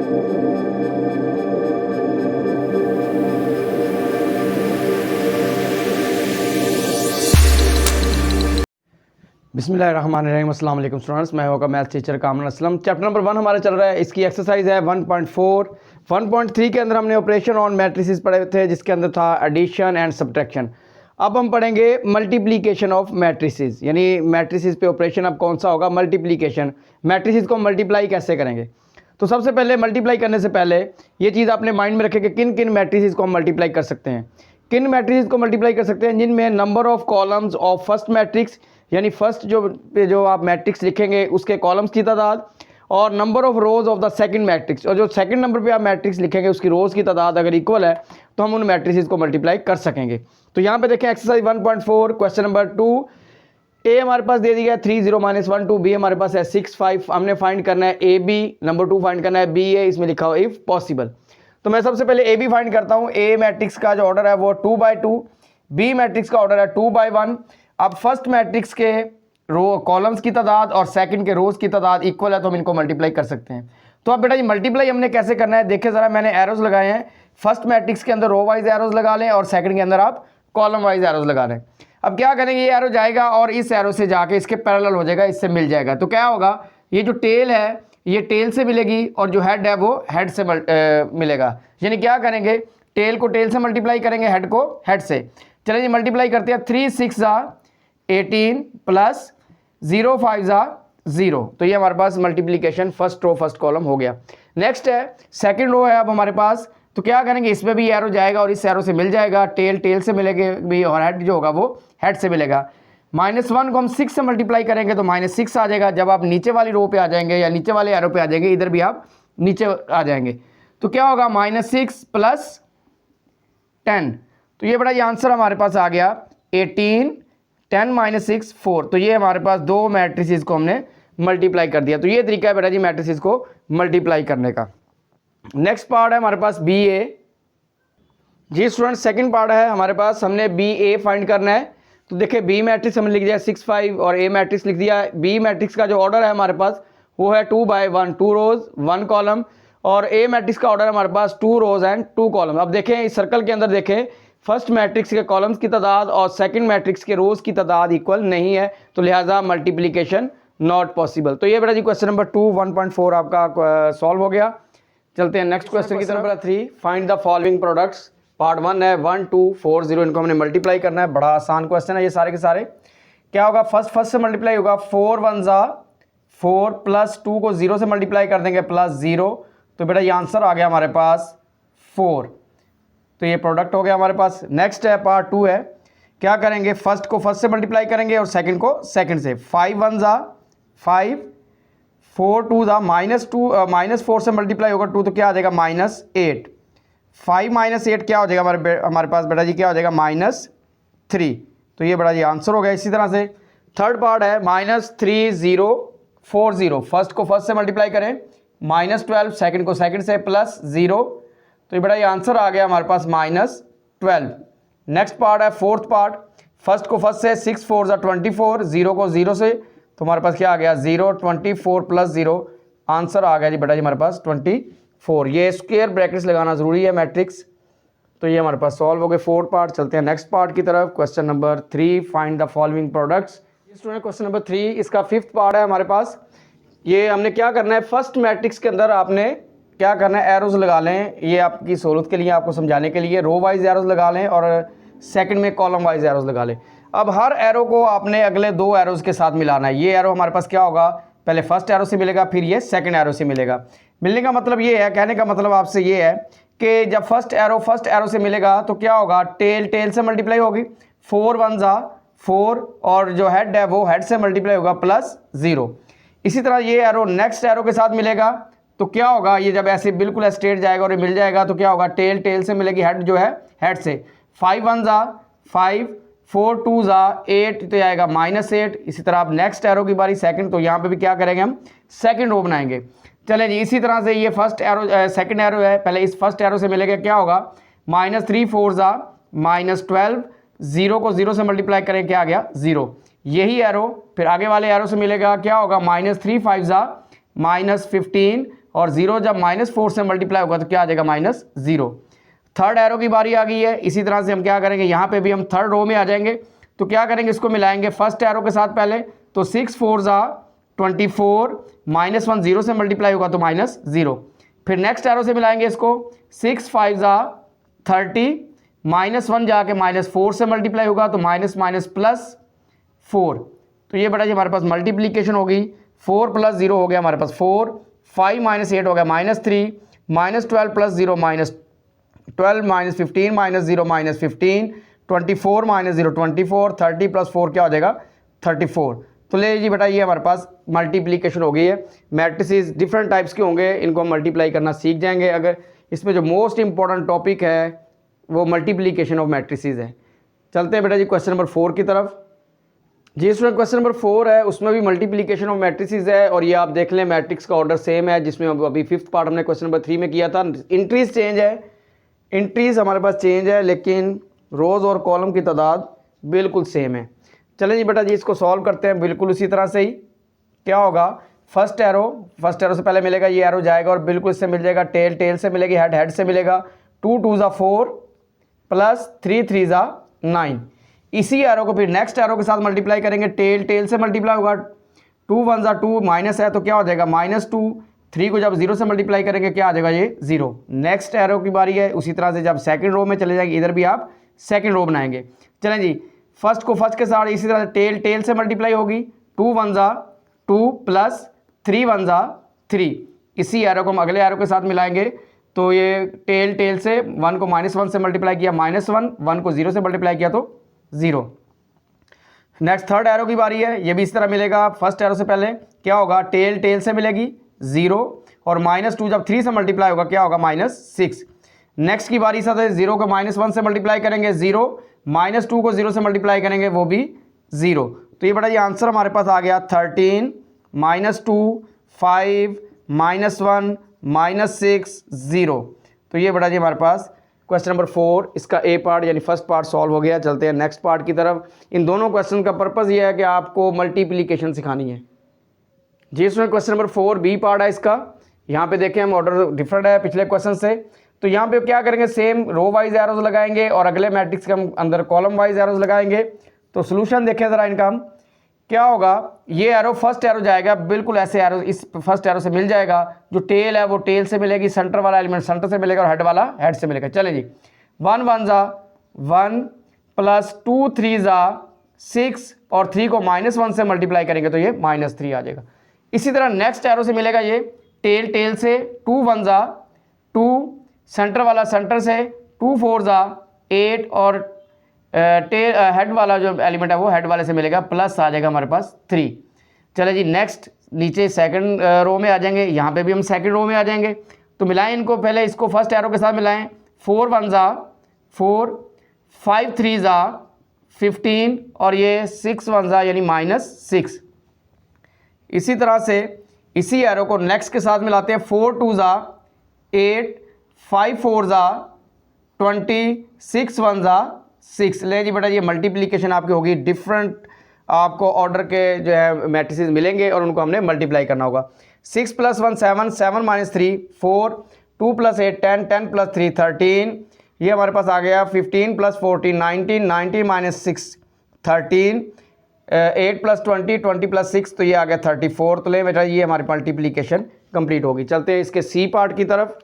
बिस्मिल्लाहिर्रहमानिर्रहीम। अस्सलाम वालेकुम स्टूडेंट्स, मैं होगा maths teacher Kamran Aslam. Chapter number 1 हमारा चल रहा है। इसकी एक्सरसाइज है 1.4। 1.3 के अंदर हमने ऑपरेशन ऑन मैट्रिसेस पढ़े थे, जिसके अंदर था एडिशन एंड सब्ट्रैक्शन। अब हम पढ़ेंगे मल्टीप्लिकेशन ऑफ मैट्रिसेस, यानी मैट्रिसेस पे ऑपरेशन अब कौन सा होगा, मल्टीप्लिकेशन। मैट्रिसेस को मल्टीप्लाई कैसे करेंगे। तो सबसे पहले मल्टीप्लाई करने से पहले ये चीज़ आपने माइंड में रखें कि किन किन मैट्रिसेस को हम मल्टीप्लाई कर सकते हैं। किन मैट्रिसेस को मल्टीप्लाई कर सकते हैं, जिनमें number of columns of first matrix, यानी फर्स्ट जो आप मैट्रिक्स लिखेंगे उसके कॉलम्स की तादाद, और number of rose of the second matrix, और जो सेकंड नंबर पे आप मैट्रिक्स लिखेंगे उसकी रोज की तादाद अगर इक्वल है तो हम उन मैट्रिसेस को मल्टीप्लाई कर सकेंगे। तो यहाँ पे देखें एक्सरसाइज 1.4 क्वेश्चन नंबर 2। ए हमारे पास दे दिया है 3 0 -1 2, बी हमारे पास है 6 5। हमने फाइंड करना है ए बी, नंबर 2 फाइंड करना है बी ए, इसमें लिखा हो इफ पॉसिबल। तो मैं सबसे पहले ए बी फाइंड करता हूँ। ए मैट्रिक्स का जो ऑर्डर है वो 2/2, बी मैट्रिक्स का ऑर्डर है 2/1। अब फर्स्ट मैट्रिक्स के रो कॉलम्स की तादाद और सेकंड के रोज की तादाद इक्वल है, तो हम इनको मल्टीप्लाई कर सकते हैं। तो अब बेटा ये मल्टीप्लाई हमने कैसे करना है, देखिए ज़रा, मैंने एरोज लगाए हैं। फर्स्ट मैट्रिक्स के अंदर रो वाइज एरोज लगा लें और सेकंड के अंदर आप कॉलम वाइज एरोज लगा लें। अब क्या करेंगे, ये एरो जाएगा और इस एरो से जाके इसके पैरेलल हो जाएगा, इससे मिल जाएगा। तो क्या होगा, ये जो टेल है ये टेल से मिलेगी और जो हेड है वो हेड से मिलेगा। यानी क्या करेंगे, टेल को टेल से मल्टीप्लाई करेंगे, हेड को हेड से। चलिए जी मल्टीप्लाई करते हैं। 3 6 18 प्लस 0 5 0। तो ये हमारे पास multiplication first row first column हो गया। नेक्स्ट है सेकंड रो है अब हमारे पास। तो क्या करेंगे, इसमें भी एरो जाएगा और इस एरो से मिल जाएगा, टेल टेल से मिलेगा भी और हेड जो होगा वो हेड से मिलेगा। -1 को हम 6 से मल्टीप्लाई करेंगे तो -6 आ जाएगा। जब आप नीचे वाली रो पे आ जाएंगे या नीचे वाले एरो पे आ जाएंगे, इधर भी आप नीचे आ जाएंगे, तो क्या होगा -6 प्लस 10। तो ये बड़ा ये आंसर हमारे पास आ गया 18 10 -6 4। तो ये हमारे पास दो मैट्रिसेस को हमने मल्टीप्लाई कर दिया। तो ये तरीका है बेटा जी मैट्रिसेस को मल्टीप्लाई करने का। नेक्स्ट पार्ट है हमारे पास बी ए। जी स्टूडेंट, सेकंड पार्ट है हमारे पास, हमने बी ए फाइंड करना है। तो देखिए बी मैट्रिक्स हमने लिख दिया 6 5 और ए मैट्रिक्स लिख दिया। बी मैट्रिक्स का जो ऑर्डर है हमारे पास वो है 2/1, 2 रोज 1 कॉलम, और ए मैट्रिक्स का ऑर्डर हमारे पास 2 रोज एंड 2 कॉलम। अब देखें इस सर्कल के अंदर देखें, फर्स्ट मैट्रिक्स के कॉलम्स की तादाद और सेकंड मैट्रिक्स के रोज की तादाद इक्वल नहीं है, तो लिहाजा मल्टीप्लिकेशन नॉट पॉसिबल। तो ये बेटा जी क्वेश्चन नंबर 2 1.4 आपका सॉल्व हो गया। चलते हैं नेक्स्ट क्वेश्चन की तरफ। Number 3, find the following products. Part 1 है 1 2 4 0, इनको हमने मल्टीप्लाई करना है। बड़ा आसान क्वेश्चन है ये सारे के सारे। क्या होगा, फर्स्ट से मल्टीप्लाई होगा, 4 1 4 प्लस 2 को 0 से मल्टीप्लाई कर देंगे +0। तो बेटा ये आंसर आ गया हमारे पास 4। तो ये प्रोडक्ट हो गया हमारे पास। नेक्स्ट है पार्ट 2 है, क्या करेंगे, फर्स्ट को फर्स्ट से मल्टीप्लाई करेंगे और सेकंड को सेकंड से। 5 1 5 4 2 -4 से मल्टीप्लाई होगा 2, तो क्या आ जाएगा -8। 5 -8 क्या हो जाएगा हमारे पास बेटा जी, क्या हो जाएगा -3। तो ये बड़ा ये आंसर हो गया। इसी तरह से थर्ड पार्ट है -3 0 4 0। फर्स्ट को फर्स्ट से मल्टीप्लाई करें, -12, सेकंड को सेकंड से +0। तो ये बड़ा ये आंसर आ गया हमारे पास -12। नेक्स्ट पार्ट है फोर्थ पार्ट, फर्स्ट को फर्स्ट से 6 4 24, 0 को 0 से, तो हमारे पास क्या आ गया 0 24 + 0। आंसर आ गया जी बेटा जी हमारे पास 24। ये स्क्वायर ब्रैकेट्स लगाना ज़रूरी है मैट्रिक्स। तो ये हमारे पास सॉल्व हो गए फोर्थ पार्ट। चलते हैं नेक्स्ट पार्ट की तरफ। Question number 3, find the following products. Student question number 3 इसका 5th पार्ट है हमारे पास। ये हमने क्या करना है, फर्स्ट मैट्रिक्स के अंदर आपने क्या करना है, एरोज लगा लें। ये आपकी सहूलत के लिए, आपको समझाने के लिए रो वाइज एरोज लगा लें और सेकंड में कॉलम वाइज एरोज लगा लें। अब हर एरो को आपने अगले 2 एरोज के साथ मिलाना है। ये एरो हमारे पास क्या होगा, पहले फर्स्ट एरो से मिलेगा, फिर ये सेकंड एरो से मिलेगा। मिलने का मतलब ये है, कहने का मतलब आपसे ये है कि जब फर्स्ट एरो से मिलेगा तो क्या होगा, टेल टेल से मल्टीप्लाई होगी, 4 1 4, और जो हेड है वो हेड से मल्टीप्लाई होगा +0। इसी तरह ये एरो नेक्स्ट एरो के साथ मिलेगा तो क्या होगा, ये जब ऐसे बिल्कुल स्ट्रेट जाएगा और ये मिल जाएगा तो क्या होगा, टेल टेल से मिलेगी, हेड जो है हेड से। 5 1 5 4 2 8, तो आएगा -8। इसी तरह आप नेक्स्ट एरो की बारी सेकंड, तो यहाँ पे भी क्या करेंगे, हम सेकंड रो बनाएंगे। चलें जी, इसी तरह से ये फर्स्ट एरो सेकंड एरो है, पहले इस फर्स्ट एरो से मिलेगा, क्या होगा -3 4 -12, 0 को 0 से मल्टीप्लाई करें, क्या आ गया 0। यही एरो फिर आगे वाले एरो से मिलेगा, क्या होगा -3 5 -15, और 0 जब -4 से मल्टीप्लाई होगा तो क्या आ जाएगा -0। थर्ड एरो की बारी आ गई है। इसी तरह से हम क्या करेंगे, यहाँ पे भी हम थर्ड रो में आ जाएंगे। तो क्या करेंगे, इसको मिलाएंगे फर्स्ट एरो के साथ पहले। तो 6 4 24, -1 0 से मल्टीप्लाई होगा तो -0। फिर नेक्स्ट एरो से मिलाएंगे इसको, 6 5 30, -1 जाके -4 से मल्टीप्लाई होगा तो +4। तो ये बेटा जी हमारे पास मल्टीप्लीकेशन होगी। 4 + 0 हो गया हमारे पास 4, 5 - 8 हो गया -3, -12 + 0 -12, -15 - 0 -15, 24 - 0 24, 30 + 4 क्या हो जाएगा 34। तो ले जी बेटा ये हमारे पास मल्टीप्लिकेशन हो गई है। मैट्रिसेस डिफरेंट टाइप्स के होंगे, इनको हम मल्टीप्लाई करना सीख जाएंगे। अगर इसमें जो मोस्ट इंपॉर्टेंट टॉपिक है वो मल्टीप्लिकेशन ऑफ मैट्रिसेस है। चलते हैं बेटा जी क्वेश्चन नंबर 4 की तरफ। जी स्टूडेंट क्वेश्चन नंबर 4 है, उसमें भी मल्टीप्लिकेशन ऑफ मैट्रिसेस है। और ये आप देख लें मैट्रिक्स का ऑर्डर सेम है जिसमें अभी 5th पार्ट हमने क्वेश्चन नंबर 3 में किया था। इंट्रीज चेंज है, इंट्रीज हमारे पास चेंज है, लेकिन रोज़ और कॉलम की तादाद बिल्कुल सेम है। चलें जी बेटा जी इसको सॉल्व करते हैं बिल्कुल उसी तरह से ही। क्या होगा, फर्स्ट एरो से पहले मिलेगा, ये एरो जाएगा और बिल्कुल इससे मिल जाएगा टेल, टेल से मिलेगी, हेड, हेड से मिलेगा। 2 2 4 + 3 3 9। इसी एरो को फिर नेक्स्ट एरो के साथ मल्टीप्लाई करेंगे, टेल, टेल से मल्टीप्लाई होगा। 2 1 2 माइनस है तो क्या हो जाएगा -2। 3 को जब 0 से मल्टीप्लाई करेंगे क्या आ जाएगा ये 0। नेक्स्ट एरो की बारी है। उसी तरह से जब सेकंड रो में चले जाएंगे, इधर भी आप सेकंड रो बनाएंगे। चलें जी, फर्स्ट को फर्स्ट के साथ इसी तरह से टेल, टेल से मल्टीप्लाई होगी। 2 1 2 + 3 1 3। इसी एरो को हम अगले एरो के साथ मिलाएंगे तो ये टेल, टेल से 1 को -1 से मल्टीप्लाई किया -1, 1 को 0 से मल्टीप्लाई किया तो 0। नेक्स्ट थर्ड एरो की बारी है। ये भी इस तरह मिलेगा। फर्स्ट एरो से पहले क्या होगा, टेल, टेल से मिलेगी 0 और -2 जब 3 से मल्टीप्लाई होगा क्या होगा -6। नेक्स्ट की बारी साथ 0 को -1 से मल्टीप्लाई करेंगे 0, -2 को 0 से मल्टीप्लाई करेंगे वो भी 0। तो ये बड़ा ये आंसर हमारे पास आ गया 13 -2 5 -1 -6 0। तो ये बड़ा जी हमारे पास क्वेश्चन नंबर 4 इसका ए पार्ट यानी फर्स्ट पार्ट सॉल्व हो गया। चलते हैं नेक्स्ट पार्ट की तरफ। इन दोनों क्वेश्चन का पर्पज़ ये है कि आपको मल्टीप्लिकेशन सिखानी है। जी इसमें क्वेश्चन नंबर 4 बी पार्ट है इसका। यहाँ पे देखें हम ऑर्डर डिफरेंट है पिछले क्वेश्चन से। तो यहाँ पे क्या करेंगे, सेम रो वाइज एरोज लगाएंगे और अगले मैट्रिक्स के हम अंदर कॉलम वाइज एरोज लगाएंगे। तो सोल्यूशन देखें ज़रा इनका हम, क्या होगा, ये एरो फर्स्ट एरो जाएगा बिल्कुल ऐसे एरो इस फर्स्ट एरो से मिल जाएगा। जो टेल है वो टेल से मिलेगी, सेंटर वाला एलिमेंट सेंटर से मिलेगा और हेड वाला हेड से मिलेगा। चलें जी, 1 1 1 + 2 3 6 और 3 को -1 से मल्टीप्लाई करेंगे तो ये -3 आ जाएगा। इसी तरह नेक्स्ट एरो से मिलेगा ये टेल, टेल से 2 1 2, सेंटर वाला सेंटर से 2 4 8 और टेल हेड वाला जो एलिमेंट है वो हेड वाले से मिलेगा, प्लस आ जाएगा हमारे पास 3। चले जी नेक्स्ट नीचे सेकंड रो में आ जाएंगे। यहाँ पे भी हम सेकंड रो में आ जाएंगे। तो मिलाएं इनको, पहले इसको फर्स्ट एरो के साथ मिलाएं। 4 1 4, 5 3 15 और ये 6 1 यानी -6। इसी तरह से इसी एरो को नेक्स्ट के साथ मिलाते हैं। 4 2 8, 5 4 20, 6 1 6। ले जी बेटा ये मल्टीप्लिकेशन आपकी होगी। डिफरेंट आपको ऑर्डर के जो है मैट्रिसेस मिलेंगे और उनको हमने मल्टीप्लाई करना होगा। 6 + 1 7, 7 - 3 4, 2 + 8 10, 10 + 3 13। ये हमारे पास आ गया 15 + 14 19, 19 - 6 13, 8 + 20 20 + 6 तो ये आ गया 34। तो ले बेटा ये हमारी मल्टीप्लिकेशन कंप्लीट होगी। चलते हैं इसके सी पार्ट की तरफ।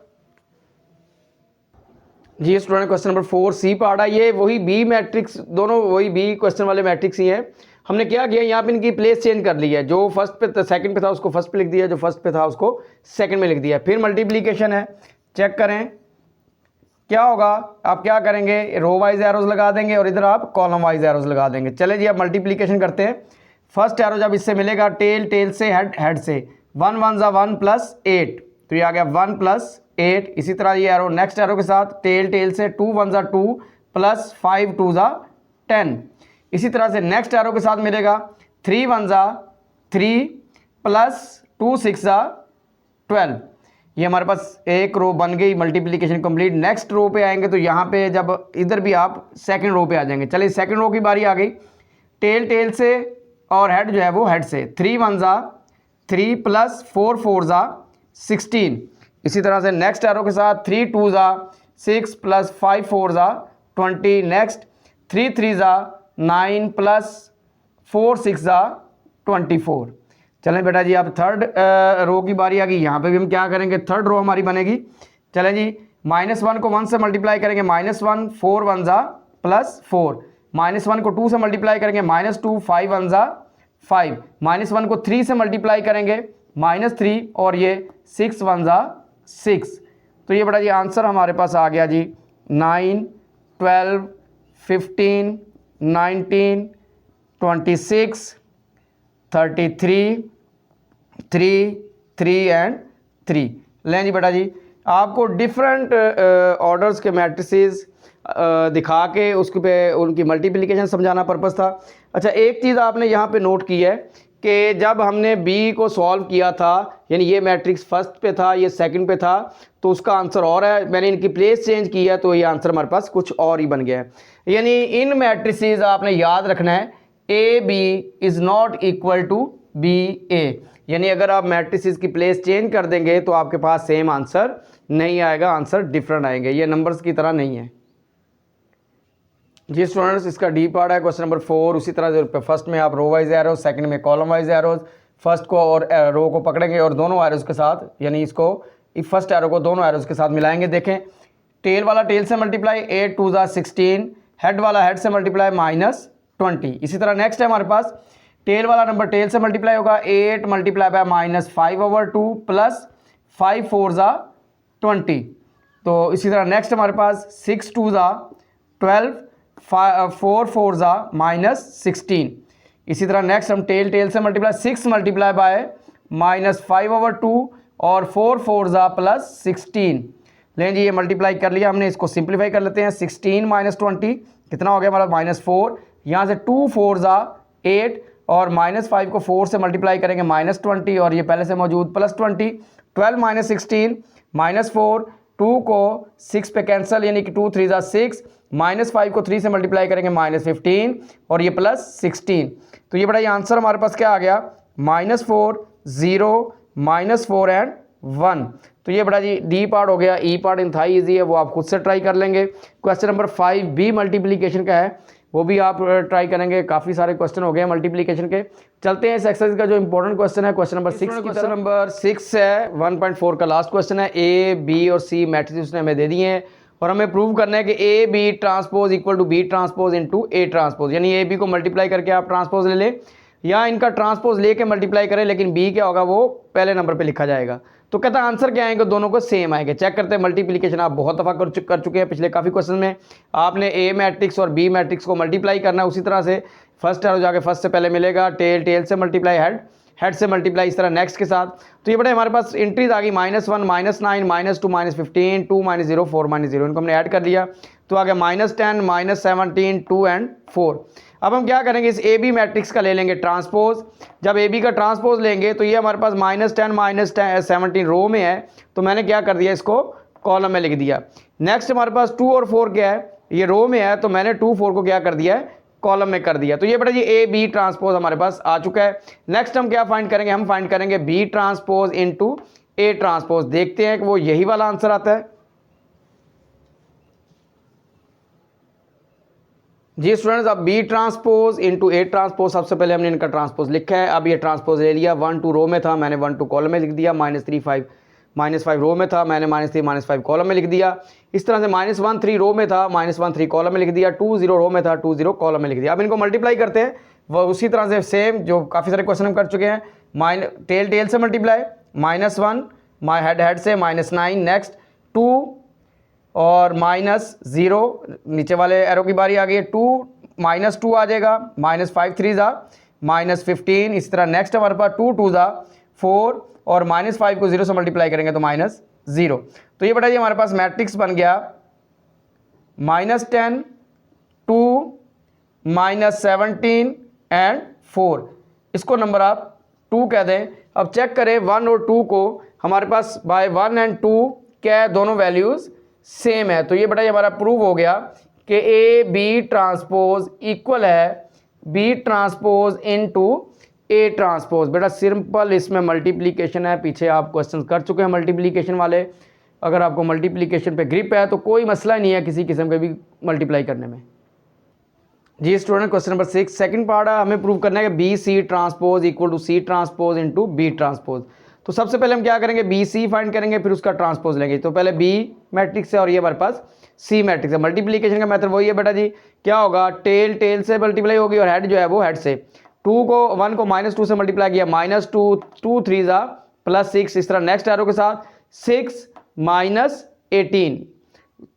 जी student question number 4 C part है। ये वही बी मैट्रिक्स, दोनों वही बी क्वेश्चन वाले मैट्रिक्स ही हैं। हमने क्या किया, यहाँ पे इनकी प्लेस चेंज कर ली है। जो फर्स्ट पे सेकंड पे था उसको फर्स्ट पे लिख दिया, जो फर्स्ट पे था उसको सेकंड में लिख दिया। फिर मल्टीप्लिकेशन है, चेक करें क्या होगा। आप क्या करेंगे, रो वाइज एरोज लगा देंगे और इधर आप कॉलम वाइज एरोज लगा देंगे। चले जी अब मल्टीप्लिकेशन करते हैं। फर्स्ट एरो जब इससे मिलेगा टेल, टेल से हेड, हेड से 1 1 1 + 8 तो ये आ गया 1 + 8। इसी तरह ये एरो नेक्स्ट एरो के साथ टेल, टेल से 2 1 2 + 5 2 10। इसी तरह से नेक्स्ट एरो के साथ मिलेगा 3 1 3 + 2 6 12। ये हमारे पास एक रो बन गई, मल्टीप्लिकेशन कंप्लीट। नेक्स्ट रो पे आएंगे तो यहाँ पे जब इधर भी आप सेकंड रो पे आ जाएंगे। चलिए सेकंड रो की बारी आ गई। टेल, टेल से और हेड जो है वो हेड से 3 1 3 + 4 4 16। इसी तरह से नेक्स्ट एरो के साथ 3 2 ज़ा 6 प्लस 5 4 ज़ा 20। नेक्स्ट 3 3 ज़ा 9 प्लस 4 6 ज़ा 24। चलें बेटा जी, अब थर्ड रो की बारी आ गई। यहाँ पे भी हम क्या करेंगे, थर्ड रो हमारी बनेगी। चलें जी, -1 को 1 से मल्टीप्लाई करेंगे, -1 4 1 ज़ा +4। -1 को 2 से मल्टीप्लाई करेंगे, -2 5 1 ज़ा 5। -1 को 3 से मल्टीप्लाई करेंगे, -3, और ये 6 1 ज़ा 6। तो ये बेटा जी आंसर हमारे पास आ गया जी 9 12 15 19 26 33 3 3 एंड 3। लें जी बेटा जी, आपको डिफरेंट ऑर्डर्स के मैट्रिसेस दिखा के उसके पे उनकी मल्टीप्लिकेशन समझाना पर्पस था। अच्छा, एक चीज़ आपने यहाँ पे नोट की है कि जब हमने बी को सॉल्व किया था, यानी ये मैट्रिक्स फर्स्ट पे था, ये सेकंड पे था, तो उसका आंसर और है। मैंने इनकी प्लेस चेंज की है तो ये आंसर हमारे पास कुछ और ही बन गया है। यानी इन मैट्रिसेस आपने याद रखना है, A B is not equal to B A. यानी अगर आप मैट्रिसेस की प्लेस चेंज कर देंगे तो आपके पास सेम आंसर नहीं आएगा, आंसर डिफरेंट आएंगे, ये नंबर्स की तरह नहीं है जी स्टूडेंट्स। इसका डी पार्ट है क्वेश्चन नंबर 4। उसी तरह से फर्स्ट में आप रो वाइज एरोज, सेकंड में कॉलम वाइज एरोज, फर्स्ट को और रो को पकड़ेंगे और दोनों एरोज के साथ, यानी इसको फर्स्ट एरो को दोनों एरोज के साथ मिलाएंगे। देखें, टेल वाला टेल से मल्टीप्लाई 8 2 ज़ा 16, हेड वाला हेड से मल्टीप्लाई -20। इसी तरह नेक्स्ट है हमारे पास टेल वाला नंबर टेल से मल्टीप्लाई होगा 8 मल्टीप्लाई बाय -5/2 प्लस 5 4 ज़ा 20। तो इसी तरह नेक्स्ट हमारे पास 6 2 ज़ा 12 4 4 ज़ा -16। इसी तरह नेक्स्ट हम टेल से मल्टीप्लाई 6 मल्टीप्लाई बाय -5/2 और 4 4 ज़ा +16। लें जी, ये मल्टीप्लाई कर लिया हमने, इसको सिंप्लीफाई कर लेते हैं। 16 -20 कितना हो गया हमारा -4। यहाँ से 2 4 ज़ा 8 और -5 को 4 से मल्टीप्लाई करेंगे -20 और ये पहले से मौजूद +20। 12 -16 -4, 2 को 6 पे कैंसिल, यानी कि 2 3 ज़ा 6, -5 को 3 से मल्टीप्लाई करेंगे -15 और ये +16। तो ये बड़ा ये आंसर हमारे पास क्या आ गया, -4 0 -4 एंड 1। तो ये बड़ा जी डी पार्ट हो गया। ई पार्ट इंतहाई ईजी है, वो आप खुद से ट्राई कर लेंगे। क्वेश्चन नंबर 5 बी मल्टीप्लिकेशन का है, वो भी आप ट्राई करेंगे। काफ़ी सारे क्वेश्चन हो गए मल्टीप्लिकेशन के। चलते हैं इस एक्सरसाइज का जो इंपॉर्टेंट क्वेश्चन है, क्वेश्चन नंबर 6 क्वेश्चन नंबर 6 है, 1.4 का लास्ट क्वेश्चन है। ए बी और सी मैट्रिक्स उसने हमें दे दिए हैं और हमें प्रूव करना है कि A B transpose equal to B transpose into A transpose. यानी ए बी को मल्टीप्लाई करके आप ट्रांसपोज ले लें या इनका ट्रांसपोज लेके मल्टीप्लाई करें, लेकिन बी क्या होगा वो पहले नंबर पे लिखा जाएगा। तो कहता है आंसर क्या आएंगे, दोनों को सेम आएंगे। चेक करते हैं मल्टीप्लिकेशन, आप बहुत दफ़ा कर चुके हैं पिछले काफ़ी क्वेश्चन में। आपने ए मैट्रिक्स और बी मैट्रिक्स को मल्टीप्लाई करना है, उसी तरह से फर्स्ट एरो जाके फर्स्ट से पहले मिलेगा, टेल से मल्टीप्लाई हेड से मल्टीप्लाई, इस तरह नेक्स्ट के साथ। तो ये बड़े हमारे पास एंट्रीज आ गई -1 -9 -2 -15 2 -0 4 -0, इनको हमने ऐड कर लिया तो आ गया -10 -17 2 एंड 4। अब हम क्या करेंगे, इस ए बी मैट्रिक्स का ले लेंगे ट्रांसपोज। जब ए बी का ट्रांसपोज लेंगे तो ये हमारे पास -10 -17 रो में है, तो मैंने क्या कर दिया, इसको कॉलम में लिख दिया। नेक्स्ट हमारे पास 2 और 4 क्या है, ये रो में है, तो मैंने 2 4 को क्या कर दिया है, कॉलम में कर दिया। तो ये बेटा जी ए बी ट्रांसपोज हमारे पास आ चुका है। नेक्स्ट हम क्या फाइंड करेंगे, हम फाइंड करेंगे B transpose into A transpose. देखते हैं कि वो यही वाला आंसर आता है। जी स्टूडेंट्स, अब B transpose into A transpose, सबसे पहले हमने इनका ट्रांसपोज लिखा है। अब ये ट्रांसपोज ले लिया, 1 2 रो में था, मैंने 1 2 कॉलम में लिख दिया। -3 5 -5 रो में था, मैंने -3 -5 कॉलम में लिख दिया। इस तरह से -1 3 रो में था, -1 3 कॉलम में लिख दिया। 2 0 रो में था, 2 0 कॉलम में लिख दिया। अब इनको मल्टीप्लाई करते हैं, वह उसी तरह से सेम जो काफ़ी सारे क्वेश्चन हम कर चुके हैं। टेल से मल्टीप्लाई -1 हेड से -9, नेक्स्ट 2 और -0, नीचे वाले एरो की बारी आ गई है, 2 -2 आ जाएगा, -5 3 ज़ा -15। इस तरह नेक्स्ट हमारे पास 2 2 ज़ा 4 और -5 को 0 से मल्टीप्लाई करेंगे तो -0। तो ये बताइए हमारे पास मैट्रिक्स बन गया -10 2 -17 एंड 4। इसको नंबर आप 2 कह दें। अब चेक करें 1 और 2 को, हमारे पास बाय 1 एंड 2 क्या है, दोनों वैल्यूज़ सेम है। तो ये बेटा ये हमारा प्रूव हो गया कि ए बी ट्रांसपोज इक्वल है B transpose into A transpose. बेटा सिंपल इसमें मल्टीप्लिकेशन है, पीछे आप क्वेश्चन कर चुके हैं मल्टीप्लिकेशन वाले। अगर आपको मल्टीप्लिकेशन पे ग्रिप है तो कोई मसला नहीं है किसी किस्म के भी मल्टीप्लाई करने में। जी student, question number 6 second part है, हमें प्रूव करना है कि B C transpose equal to C transpose into B transpose. तो सबसे पहले हम क्या करेंगे, बी सी फाइंड करेंगे, फिर उसका ट्रांसपोज लेंगे। तो पहले बी मैट्रिक्स है और ये हमारे पास सी मैट्रिक्स है। मल्टीप्लिकेशन का मेथड वही है बेटा जी, क्या होगा, टेल टेल से मल्टीप्लाई होगी और हेड जो है वो हेड से। 1 को -2 से मल्टीप्लाई किया, -2 2 3 जा +6, इस तरह नेक्स्ट एरो के साथ 6 -18।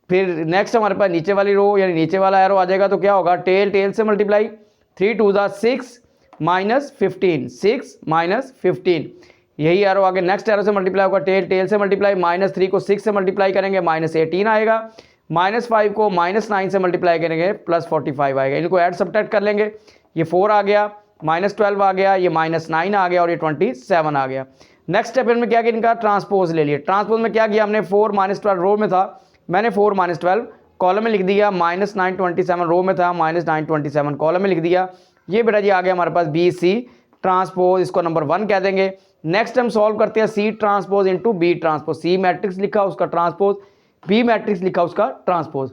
फिर नेक्स्ट हमारे पास नीचे वाली रो यानी नीचे वाला एरो आ जाएगा, तो क्या होगा, टेल टेल से मल्टीप्लाई, 3 2 जा 6 -15, 6 -15। यही एरो आगे नेक्स्ट एरो से मल्टीप्लाई होगा, टेल टेल से मल्टीप्लाई, -3 को 6 से मल्टीप्लाई करेंगे, -18 आएगा, -5 को -9 से मल्टीप्लाई करेंगे, +45 आएगा। इनको ऐड सब्ट्रैक्ट कर लेंगे, ये 4 आ गया, -12 आ गया, ये -9 आ गया और ये 27 आ गया। नेक्स्ट स्टेप में क्या किया, इनका ट्रांसपोज ले लिया। ट्रांसपोज में क्या किया हमने, 4 -12 रो में था, मैंने 4 -12 कॉलम में लिख दिया, -9 27 रो में था, -9 27 कॉलम में लिख दिया। ये बेटा जी आ गया हमारे पास बी सी ट्रांसपोज, इसको नंबर 1 कह देंगे। नेक्स्ट हम सॉल्व करते हैं C transpose into B transpose. C matrix लिखा उसका ट्रांसपोज, बी मैट्रिक्स लिखा उसका ट्रांसपोज।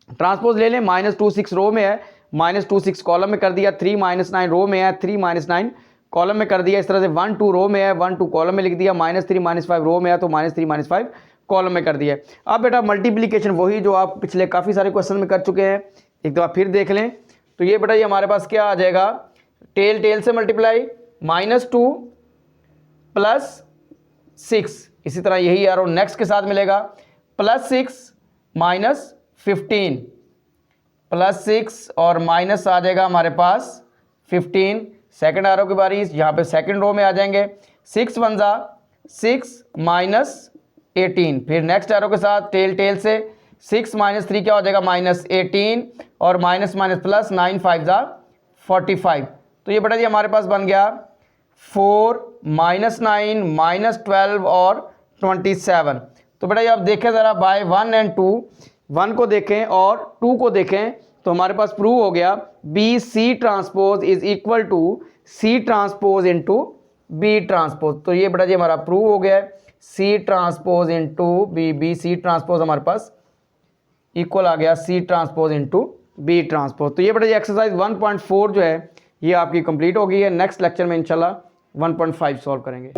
ट्रांसपोज ले लें, -2 6 रो में है, -2 6 कॉलम में कर दिया, 3 -9 रो में है, 3 -9 कॉलम में कर दिया। इस तरह से 1 2 रो में है, 1 2 कॉलम में लिख दिया, -3 -5 रो में है तो -3 -5 कॉलम में कर दिया। अब बेटा मल्टीप्लिकेशन वही जो आप पिछले काफ़ी सारे क्वेश्चन में कर चुके हैं, एक दफ़ा फिर देख लें। तो ये बेटा ये हमारे पास क्या आ जाएगा, टेल टेल से मल्टीप्लाई, -2 +6, इसी तरह यही एरो नेक्स्ट के साथ मिलेगा, +6 -15, +6 और माइनस आ जाएगा हमारे पास 15। सेकंड एरो की बारी, यहाँ पे सेकंड रो में आ जाएंगे, 6 1 जा 6 -18। फिर नेक्स्ट एरो के साथ टेल टेल से 6 -3 क्या हो जाएगा, -18 और माइनस प्लस 9 5 जा 45। तो ये बेटा जी हमारे पास बन गया 4 -9 -12 और 27। तो बेटा ये आप देखें ज़रा, बाय 1 और 2, 1 को देखें और 2 को देखें, तो हमारे पास प्रूव हो गया B C transpose is equal to C transpose into B transpose. तो ये बेटा जी हमारा प्रूव हो गया है, C transpose into B, B C transpose हमारे पास इक्वल आ गया C transpose into B transpose. तो ये बेटा जी एक्सरसाइज 1.4 जो है ये आपकी कंप्लीट हो गई है। नेक्स्ट लेक्चर में इंशाल्लाह 1.5 सॉल्व करेंगे।